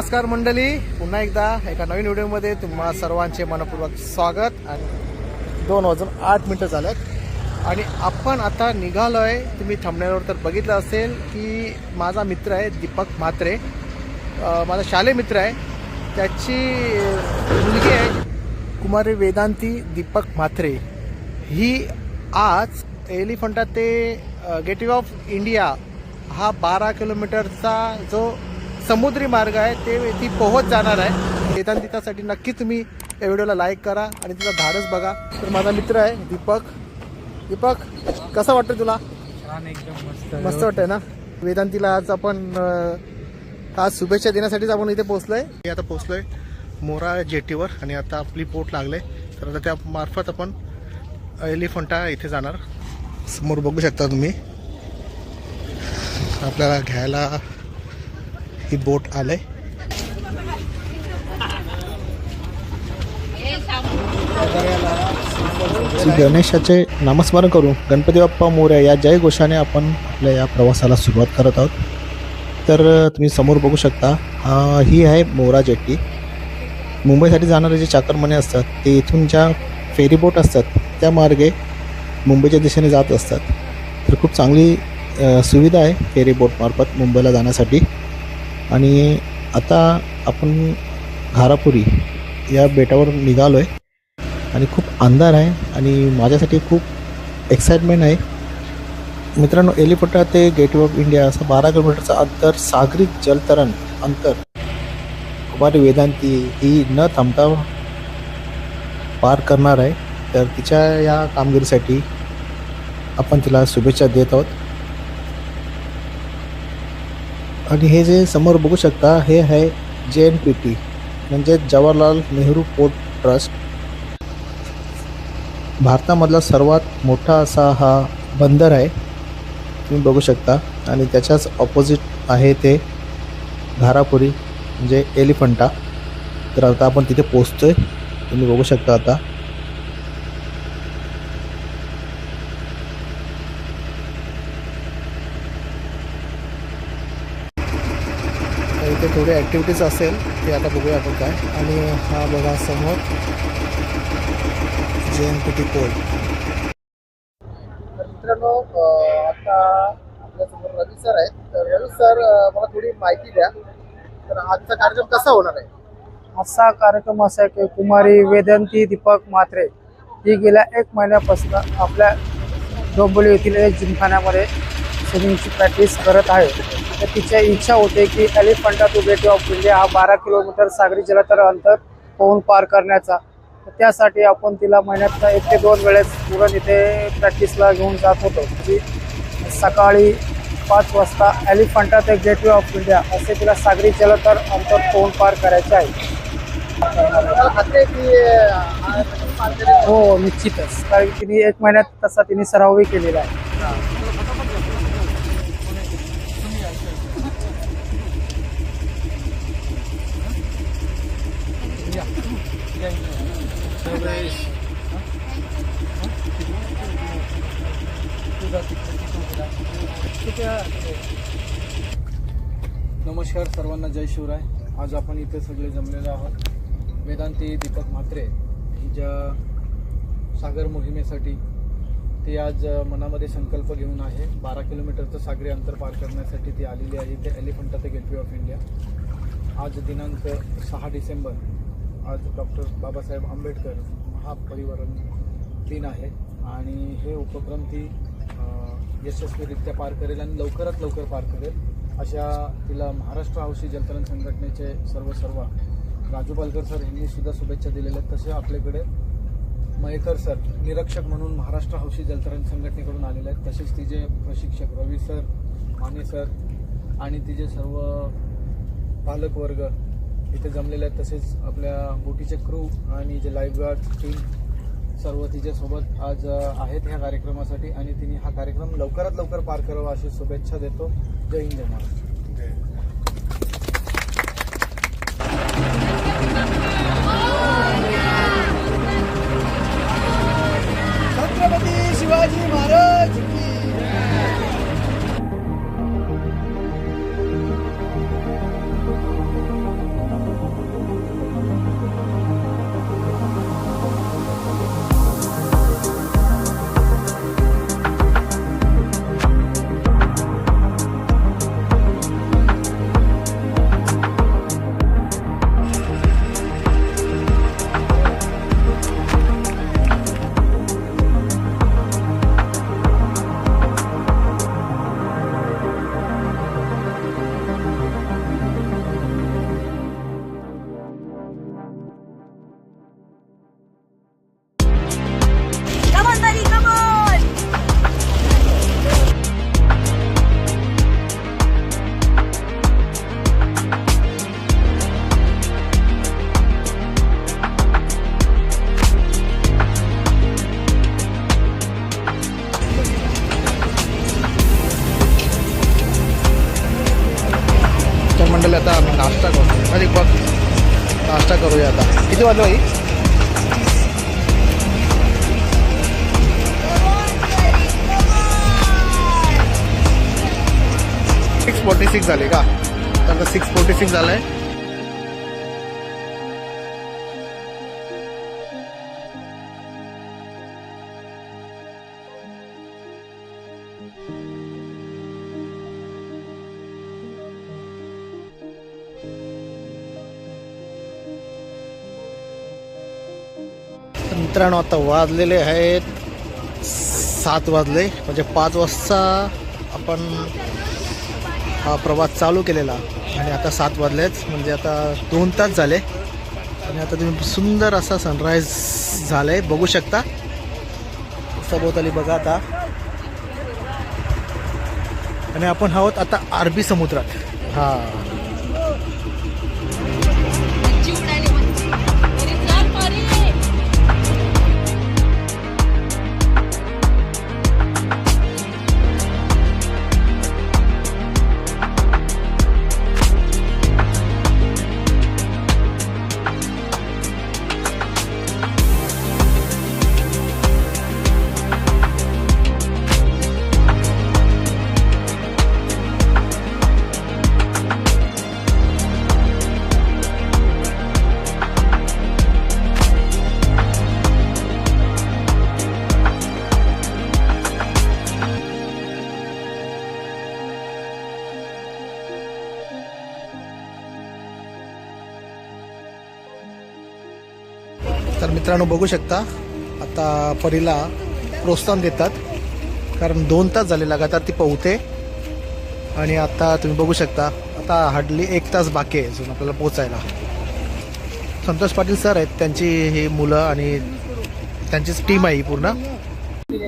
नमस्कार मंडळी, पुन्हा एकदा एका नवीन व्हिडिओमध्ये तुम्हा सर्वांचे मनपूर्वक स्वागत. आणि 2:08 झालेत आणि आपण आता निघालोय. तुम्ही थंबनेलवर तर बघितलं असेल की माझा मित्र आहे दीपक म्हात्रे, माझा शालेय मित्र आहे. त्याची मुलगी आहे कुमारी वेदांती दीपक म्हात्रे. ही आज एलिफंटा ते गेटवे ऑफ इंडिया हा 12 किलोमीटरचा जो समुद्री मार्ग आहे ते ती पोहोच जाणार आहे. वेदांतीसाठी नक्की तुम्ही या व्हिडिओला लाईक करा आणि तिचा धाडस बघा. तर माझा मित्र आहे दीपक. दीपक, कसं वाटतं तुला? छान, एकदम मस्त मस्त वाटतंय ना. वेदांतीला आज आपण आज शुभेच्छा देण्यासाठीच आपण इथे पोहोचलोय. मी आता पोहोचलोय मोरा जेटीवर आणि आता आपली बोट लागले. तर आता त्या मार्फत आपण एलिफंटा इथे जाणार. समोर बघू शकता तुम्ही, आपल्याला घ्यायला ही बोट आले. श्री गणेशाचे नामस्मरण करून गणपती बाप्पा मोरया या जय घोषाने आपण आपल्या या प्रवासाला सुरुवात करत आहोत. तर तुम्ही समोर बघू शकता, ही आहे मोरा जेट्टी. मुंबईसाठी जाणारे जे चाकरमाने असतात ते इथून ज्या फेरी बोट असतात त्या मार्गे मुंबईच्या दिशेने जात असतात. तर खूप चांगली सुविधा आहे फेरी बोटमार्फत मुंबईला जाण्यासाठी. आणि आता आपण घारापुरी या बेटावर निघालो आहे आणि खूप अंधार आहे आणि माझ्यासाठी खूप एक्साइटमेंट आहे. मित्रांनो, एलिफंटा ते गेटवे ऑफ इंडिया असं 12 किलोमीटरचं अंतर, सागरी जलतरण अंतर कुमारी वेदांती ही न थांबता पार करणार आहे. तर तिच्या या कामगिरीसाठी आपण तिला शुभेच्छा देत आहोत. आणि हे जे समोर बघू शकता हे आहे JNPT म्हणजे जवाहरलाल नेहरू पोर्ट ट्रस्ट. भारतामधला सर्वात मोठा असा हा बंदर आहे, तुम्ही बघू शकता. आणि त्याच्याच ऑपोजिट आहे ते घारापुरी म्हणजे एलिफंटा. तर आता आपण तिथे पोचतोय, तुम्ही बघू शकता. आता इथे थोडी ॲक्टिव्हिटीज असेल ते आता बघूया आपण काय. आणि हा बघा समोर JNPT पोर्ट. तर मित्रांनो, आता आपल्यासमोर रवी सर आहेत. तर रवी सर, मला थोडी माहिती द्या. तर आजचा कार्यक्रम कसा होणार आहे? असा कार्यक्रम असा आहे की कुमारी वेदांती दीपक म्हात्रे ही गेल्या 1 महिन्यापासून आपल्या डोंबिवली येथील जिमखान्यामध्ये स्विमिंगची प्रॅक्टिस करत आहे. तर तिची इच्छा होते की एलिफंटा टू गेटवे ऑफ इंडिया हा 12 किलोमीटर सागरी जलतरण अंतर पोहून पार करण्याचा. तर त्यासाठी आपण तिला महिन्यात 1 ते 2 वेळेस पुरण इथे प्रॅक्टिसला घेऊन जात होतो. की सकाळी 5 वाजता एलिफंटा ते गेटवे ऑफ इंडिया असे तिला सागरी जलतरण अंतर पोहून पार करायचे आहे. हो, निश्चितच, कारण तिने 1 महिन्यात तसा तिने सरावही केलेला आहे. नमस्कार सर्वांना, जय शिवराय. आज आपण इथे सगळे जमलेलो आहोत वेदांती दीपक म्हात्रे हिच्या सागर मोहिमेसाठी. ती आज मनामध्ये संकल्प घेऊन आहे. 12 किलोमीटरचं सागरी अंतर पार करण्यासाठी ती आलेली आहे ते एलिफंटा ते गेटवे ऑफ इंडिया. आज दिनांक 6 डिसेंबर, आज डॉक्टर बाबासाहेब आंबेडकर महापरिवरण दिन आहे आणि हे उपक्रम ती यशस्वीरित्या पार करेल आणि लवकरात लवकर पार करेल अशा तिला महाराष्ट्र हौशी जलतरण संघटनेचे सर्व राजू पालकर सर यांनी सुद्धा शुभेच्छा दिलेल्या आहेत. तसे आपल्याकडे मयेकर सर निरीक्षक म्हणून महाराष्ट्र हौशी जलतरण संघटनेकडून आलेले आहेत. तसेच तिचे प्रशिक्षक रवी सर, माने सर आणि तिचे सर्व पालकवर्ग इथे जमलेले आहेत. तसेच आपल्या बोटीचे क्रू आणि जे लाईफगार्ड टीम सर्व तिच्यासोबत आज आहेत ह्या कार्यक्रमासाठी. आणि तिने हा कार्यक्रम लवकरात लवकर पार करावा अशी शुभेच्छा देतो. जय हिंद, जय महाराष्ट्र. छत्रपती शिवाजी महाराज की किती वाजले भाई? 6:46 झाले का? आता 6:46 झालंय. मित्रांनो आता वाजलेले आहेत 7 वाजले, म्हणजे 5 वाजता आपण हा प्रवास चालू केलेला आणि आता 7 वाजलेच, म्हणजे आता 2 तास झाले. आणि आता तुम्ही सुंदर असा सनराईज झालाय बघू शकता सभोवताली बघा आता. आणि आपण आहोत आता अरबी समुद्रात. हा तर मित्रांनो बघू शकता आता परीला प्रोत्साहन देतात, कारण 2 तास झाले लगातार ती पोहते. आणि आता तुम्ही बघू शकता आता हार्डली 1 तास बाकी आहे अजून आपल्याला पोचायला. संतोष पाटील सर आहेत, त्यांची ही मुलं आणि त्यांचीच टीम आहे ही पूर्ण.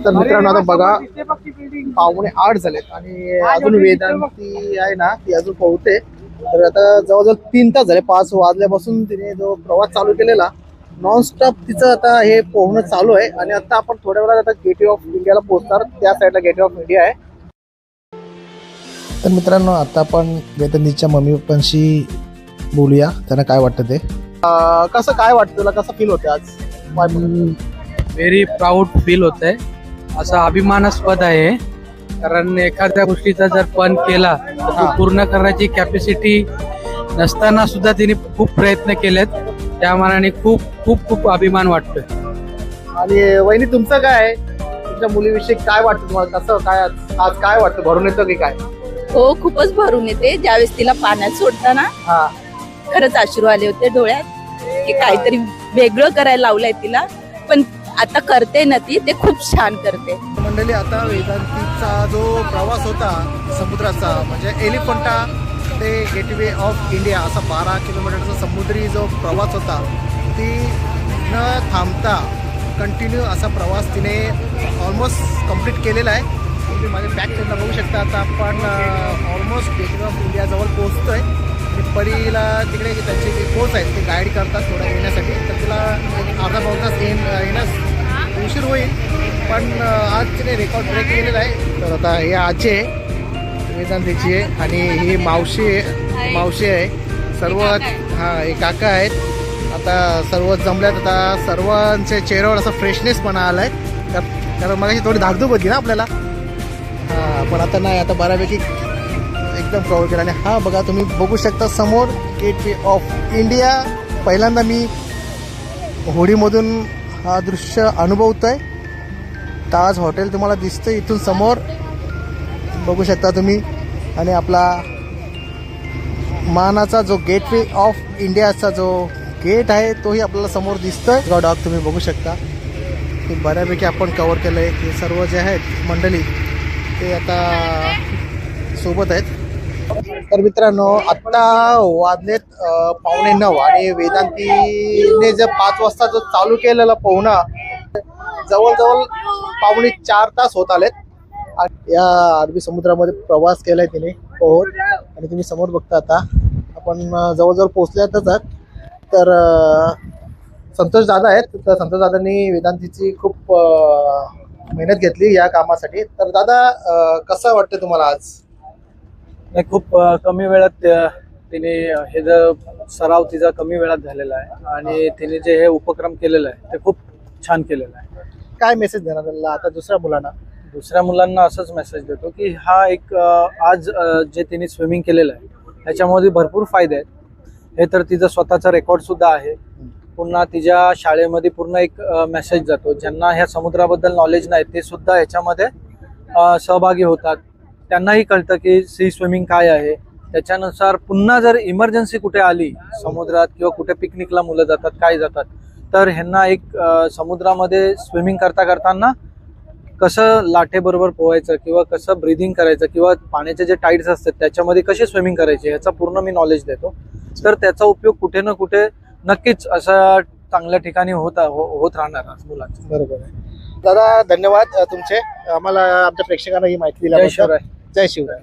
तर मित्रांनो आता बघा 7:45 झालेत आणि अजून वेदांती आहे ना ती अजून पोहते. तर आता जवळजवळ 3 तास झाले, 5 वाजल्यापासून तिने जो प्रवास चालू केलेला नॉनस्टॉप तिचं आता हे पोहणं चालू आहे. आणि आता आपण थोड्या वेळात आता गेटवे ऑफ इंडियाला पोहोचणार, त्या साईडला गेटवे ऑफ इंडिया आहे. तर मित्रांनो आता आपण वेदांतीच्या मम्मी पप्पांशी बोलूया, त्यांना काय वाटतं ते. कसं काय वाटतं तुला, कसं फील होते आज? व्हेरी प्राऊड फील होत आहे. असा अभिमानास्पद आहे, कारण एखाद्या गोष्टीचा जर पण केला तर तो पूर्ण करण्याची कॅपॅसिटी नसताना सुद्धा तिने खूप प्रयत्न केलेत. त्या मानाने खूप खूप खूप अभिमान वाटतोय. आणि वहिनी तुमचं काय आहे, तुमच्या मुलीविषयी काय वाटतं तुम्हाला, कसं काय आज काय वाटतं, भरून येतं की काय? हो, खूपच भरून येते. ज्यावेळेस तिला पाण्यात सोडताना हा खरंच अश्रू आले होते डोळ्यात, की काहीतरी वेगळं करायला लावलंय तिला. पण आता करते ना ती, ते खूप छान करते. मंडळी आता वेदांतीचा जो प्रवास होता समुद्राचा, म्हणजे एलिफंटा ते गेटवे ऑफ इंडिया असा 12 किलोमीटरचा समुद्री जो प्रवास होता, ती न थांबता कंटिन्यू असा प्रवास तिने ऑलमोस्ट कंप्लीट केलेला आहे. तुम्ही माझ्या बॅक साईडला बघू शकता. आता आपण ऑलमोस्ट गेटवे ऑफ इंडियाजवळ पोहोचतोय. आणि परीला तिकडे त्यांचे जे कोच आहेत ते गाईड करतात थोडं येण्यासाठी, तर तिला एक अर्धा पाऊण तास येण्यास उशीर होईल. पण आज तिने रेकॉर्ड ब्रेक केलेला आहे. तर आता हे आजी आहे वेदांतीची आहे आणि ही मावशी आहे सर्व. हां हे काका आहेत. आता सर्व जमल्यात. आता सर्वांचे चेहऱ्यावर असा फ्रेशनेसपणा आला आहे, कारण मग थोडी धाकधूक होती ना आपल्याला. हां पण आता नाही, आता बऱ्यापैकी एकदम कव्हर केला. आणि हा बघा तुम्ही बघू शकता समोर गेटवे ऑफ इंडिया. पहिल्यांदा मी होडीमधून हा दृश्य अनुभवतोय. ताज हॉटेल तुम्हाला दिसतं इथून समोर, बघू शकता तुम्ही. आणि आपला मानाचा जो गेटवे ऑफ इंडियाचा जो गेट आहे तोही आपल्याला समोर दिसतोय. डॉग तुम्ही बघू शकता. ते बऱ्यापैकी आपण कव्हर केलं आहे. हे सर्व जे आहेत मंडळी ते आता सोबत आहेत. तर मित्रांनो आत्ता वाजलेत 8:45 आणि वेदांतीने जे 5 वाजता जो चालू केलेला पोहणं जवळजवळ 3.25 तास होत आलेत. या अरबी समुद्रामध्ये प्रवास केलाय तिने पोहत. आणि तुम्ही समोर बघता आता आपण जवळजवळ पोहोचल्यातच आहात. तर संतोष दादा आहेत. तर संतोष दादांनी वेदांतीची खूप मेहनत घेतली या कामासाठी. तर दादा कसं वाटतं तुम्हाला आज? खूप कमी वेळात तिने हे जो सराव तिचा कमी वेळात झालेला आहे आणि तिने जे हे उपक्रम केलेलं आहे ते खूप छान केलेलं आहे. काय मेसेज देणार त्याला आता दुसऱ्या मुलांना? दुसऱ्या मुलांना असंच मेसेज देतो की हा एक आज जे तिने स्विमिंग केलेलं आहे त्याच्यामध्ये भरपूर फायदे आहेत. हे तर तिचं स्वतःचा रेकॉर्ड सुद्धा आहे. पुन्हा तिच्या शाळेमध्ये पूर्ण एक मेसेज जातो. ज्यांना ह्या समुद्राबद्दल नॉलेज नाही ते सुद्धा ह्याच्यामध्ये सहभागी होतात. त्यांनाही कळतं की सी स्विमिंग काय आहे. त्याच्यानुसार पुन्हा जर इमर्जन्सी कुठे आली समुद्रात किंवा कुठे पिकनिकला मुलं जातात काय जातात तर ह्यांना एक समुद्रामध्ये स्विमिंग करताना कसं लाटेबरोबर पोहायचं किंवा कसं ब्रिदिंग करायचं किंवा पाण्याचे जे टाईड्स असतात त्याच्यामध्ये कसे स्विमिंग करायचे ह्याचा पूर्ण मी नॉलेज देतो. तर त्याचा उपयोग कुठे ना कुठे नक्कीच असा चांगल्या ठिकाणी होत राहणार मुलांचा. बरोबर आहे. दादा धन्यवाद तुमचे आम्हाला आमच्या प्रेक्षकांना ही माहिती जय दिल्याबद्दल. शिवराय. जय शिवराय.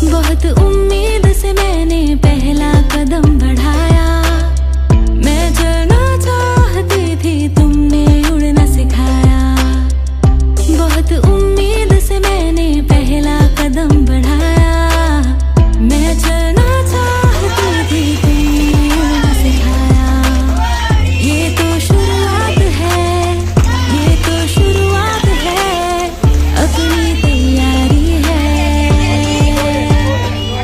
बहुत उम्मीद से मैंने पहला कदम बढ़ाया, मैं चलना चाहती थी तुमने उड़ना सिखाया। बहुत उम्मीद से मैंने पहला कदम बढ़ाया, मैं चलना चाहती थी तुमने उड़ना सिखाया। ये तो शुरुआत है, ये तो शुरुआत है, अपनी तैयारी है।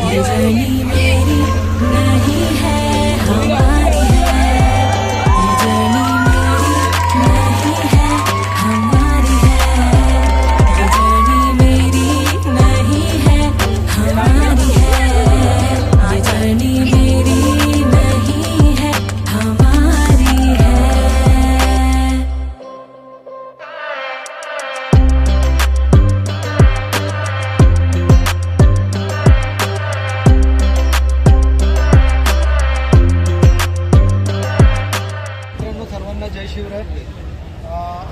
ये जर्नी मेरी नहीं है हमारी है, ये जर्नी मेरी नहीं है हमारी है, ये जर्नी मेरी नहीं है हमारी है, ये जर्नी मेरी नहीं है हमारी है। मित्रांनो सर्वांना जय शिवराय.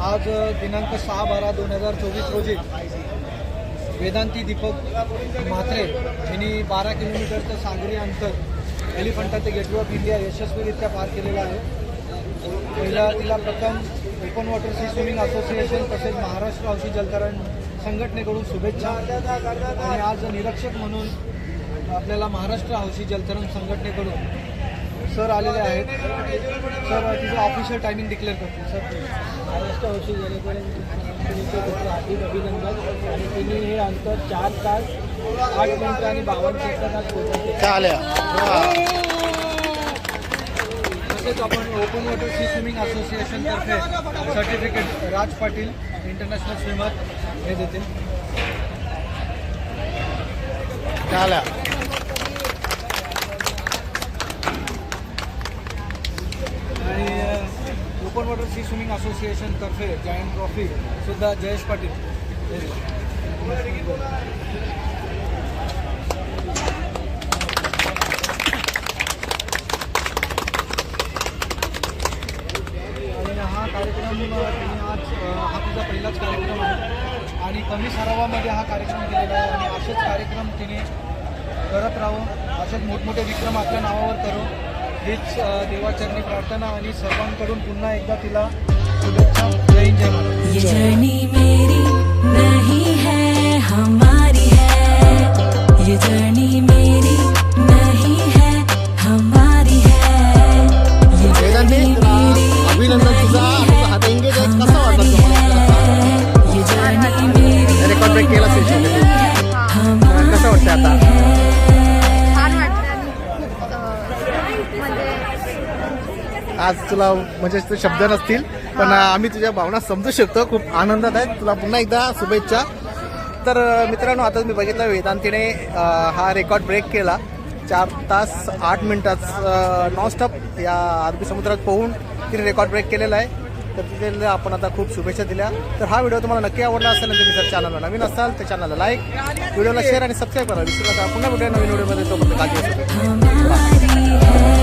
आज दिनांक 6/12/2024 रोजी वेदांती दीपक म्हात्रे यांनी 12 किलोमीटरचं सागरी अंतर एलिफंटा ते गेटवे ऑफ इंडिया यशस्वीरित्या पार केलेलं आहे. तिला प्रथम open water sea swimming association तसेच महाराष्ट्र हौशी जलतरण संघटनेकडून शुभेच्छा. आणि आज निरीक्षक म्हणून आपल्याला महाराष्ट्र हौशी जलतरण संघटनेकडून सर आलेले आहेत. सर तिचं ऑफिशियल टायमिंग डिक्लेअर करतील. सर महाराष्ट्र हौशी जलतरण संघटनेचे हार्दिक अभिनंदन. आणि तिने हे अंतर 4 तास 8 मिनिटं आणि 52 सेकंदात पोहोचवले. चालेल. तसेच आपण ओपन वॉटर सी स्विमिंग असोसिएशनतर्फे certificate Raj Patil international swimmer हे देतील. चालेल. आणि ओपन वॉटर सी स्विमिंग असोसिएशनतर्फे जॉईंट ट्रॉफी सुद्धा जयेश पाटील हे देतील. आणि हा कार्यक्रम तिने आज हा तिचा पहिलाच कार्यक्रम आहे आणि कमी सरावामध्ये हा कार्यक्रम केलेला आहे. आणि असेच कार्यक्रम तिने करत राहू, असेच मोठमोठे विक्रम आपल्या नावावर करू हीच देवाचरणी प्रार्थना. आणि सर्वांकडून पुन्हा एकदा तिला शुभेच्छा. जय हिंद जय महाराष्ट्र. ये जर्नी मेरी नहीं है हमारी है, ये जर्नी मेरी नहीं है हमारी है, ये जर्नी मेरी अभिनंदन तुझा. आता एंगेज आहे. कसं वाटतं तुम्हाला? ये जर्नी मेरी रेकॉर्ड ब्रेक केला असेल शेवटी. हमारी कसं वाटतं आता? छान वाटतं आणि खूप म्हणजे आज तुला म्हणजे ते शब्द नसतील पण आम्ही तुझ्या भावना समजू शकतो. खूप आनंदात आहे. तुला पुन्हा एकदा शुभेच्छा. तर मित्रांनो आता तुम्ही बघितलं वेदांतीने हा रेकॉर्ड ब्रेक केला. 4 तास 8 मिनिटात नॉनस्टॉप या अरबी समुद्रात पोहून तिने रेकॉर्ड ब्रेक केलेला आहे. तर तिथे आपण आता खूप शुभेच्छा दिल्या. तर हा व्हिडिओ तुम्हाला नक्की आवडला असेल आणि तुम्ही जर चॅनलला नवीन असाल तर चॅनलला लाईक, व्हिडिओला शेअर आणि सबस्क्राईब करा. विसरू नका. पुन्हा व्हिडिओ नवीन व्हिडिओमध्ये तो काळजी हमारी है.